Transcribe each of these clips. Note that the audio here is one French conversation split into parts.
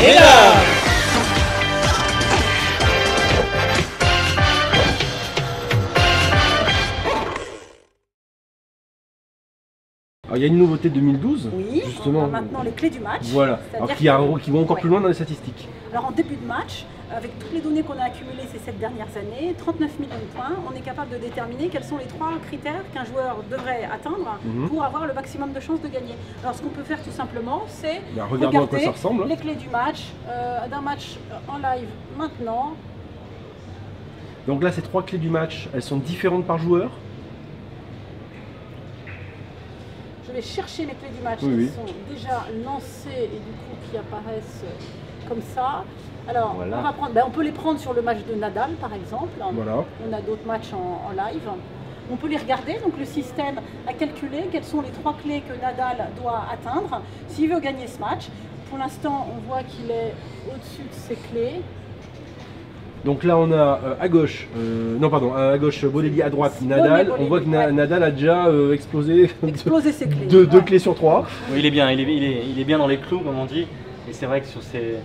est là. Alors, il y a une nouveauté 2012, Oui, justement. on a maintenant les clés du match. Voilà, alors qui vont encore plus loin dans les statistiques. Alors en début de match, avec toutes les données qu'on a accumulées ces 7 dernières années, 39 millions de points, on est capable de déterminer quels sont les 3 critères qu'un joueur devrait atteindre pour avoir le maximum de chances de gagner. Alors ce qu'on peut faire tout simplement, c'est regarder à quoi ça ressemble. Les clés du match, d'un match en live maintenant. Donc là, ces 3 clés du match, elles sont différentes par joueur. Je vais chercher mes clés du match, Oui, elles sont déjà lancées et du coup qui apparaissent comme ça. Alors voilà. on peut les prendre sur le match de Nadal par exemple. Voilà. On a d'autres matchs en live. On peut les regarder, donc le système a calculé quelles sont les 3 clés que Nadal doit atteindre s'il veut gagner ce match. Pour l'instant, on voit qu'il est au-dessus de ses clés. Donc là on a à gauche, à gauche Bolelli, à droite Nadal. On voit que Nadal a déjà explosé ses clés. deux clés sur 3. Oui, il est bien, il est bien dans les clous comme on dit. Et c'est vrai que sur ces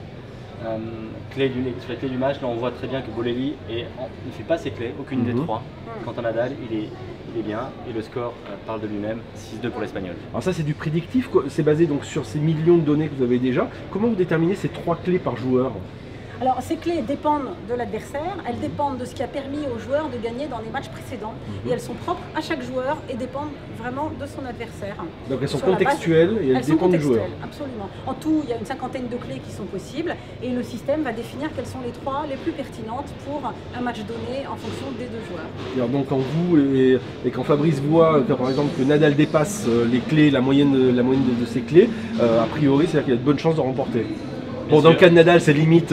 clés du match, là on voit très bien que Bolelli ne fait pas ses clés, aucune des 3. Quant à Nadal, il est bien et le score parle de lui-même, 6-2 pour l'Espagnol. Alors ça c'est du prédictif, c'est basé donc sur ces millions de données que vous avez déjà. Comment vous déterminez ces 3 clés par joueur? Alors ces clés dépendent de l'adversaire, elles dépendent de ce qui a permis aux joueurs de gagner dans les matchs précédents. Et elles sont propres à chaque joueur et dépendent vraiment de son adversaire. Donc elles sont contextuelles et elles dépendent du joueur. Absolument. En tout, il y a une 50aine de clés qui sont possibles et le système va définir quelles sont les 3 les plus pertinentes pour un match donné en fonction des 2 joueurs. Et alors donc quand vous et quand Fabrice voit par exemple que Nadal dépasse les clés, la moyenne de ses clés, a priori c'est-à-dire qu'il y a de bonnes chances de remporter. Bon, dans le cas de Nadal, c'est limite,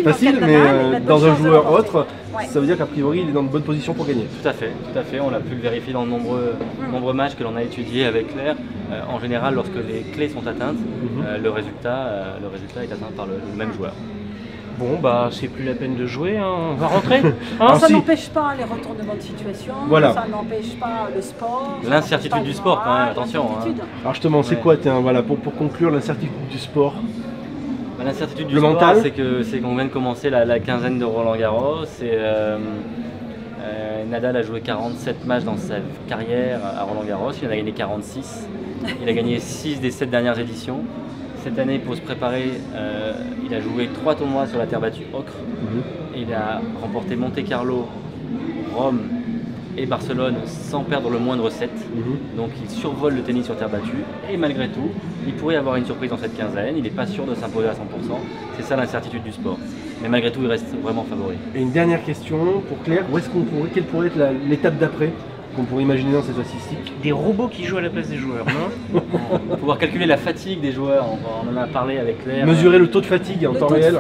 facile, mais dans un joueur autre, ça veut dire qu'a priori, il est dans de bonnes positions pour gagner. Tout à fait. On l'a pu le vérifier dans de nombreux matchs que l'on a étudiés avec Claire. En général, lorsque les clés sont atteintes, le résultat est atteint par le même joueur. Bon, bah, c'est plus la peine de jouer, hein. On va rentrer. Ça n'empêche pas les retournements de situation, ça n'empêche pas le sport. L'incertitude du sport, quand même, attention. Alors justement, c'est quoi, voilà, pour conclure, l'incertitude du sport? L'incertitude du sport, c'est qu'on vient de commencer la quinzaine de Roland Garros. Nadal a joué 47 matchs dans sa carrière à Roland Garros, il en a gagné 46. Il a gagné 6 des 7 dernières éditions. Cette année, pour se préparer, il a joué 3 tournois sur la terre battue ocre. Il a remporté Monte-Carlo, Rome et Barcelone sans perdre le moindre set. Donc il survole le tennis sur terre battue. Et malgré tout, il pourrait y avoir une surprise dans cette quinzaine. Il n'est pas sûr de s'imposer à 100%. C'est ça l'incertitude du sport. Mais malgré tout, il reste vraiment favori. Et une dernière question pour Claire. Quelle pourrait être l'étape d'après qu'on pourrait imaginer dans ces statistiques? Des robots qui jouent à la place des joueurs, non? Pouvoir calculer la fatigue des joueurs, on en a parlé avec Claire. Mesurer le taux de fatigue en temps réel.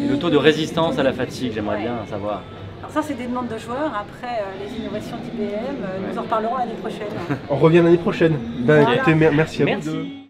Le taux de résistance à la fatigue, j'aimerais bien savoir. Alors ça c'est des demandes de joueurs, après les innovations d'IBM, nous en reparlerons l'année prochaine. On revient l'année prochaine. Écoutez, merci à vous deux.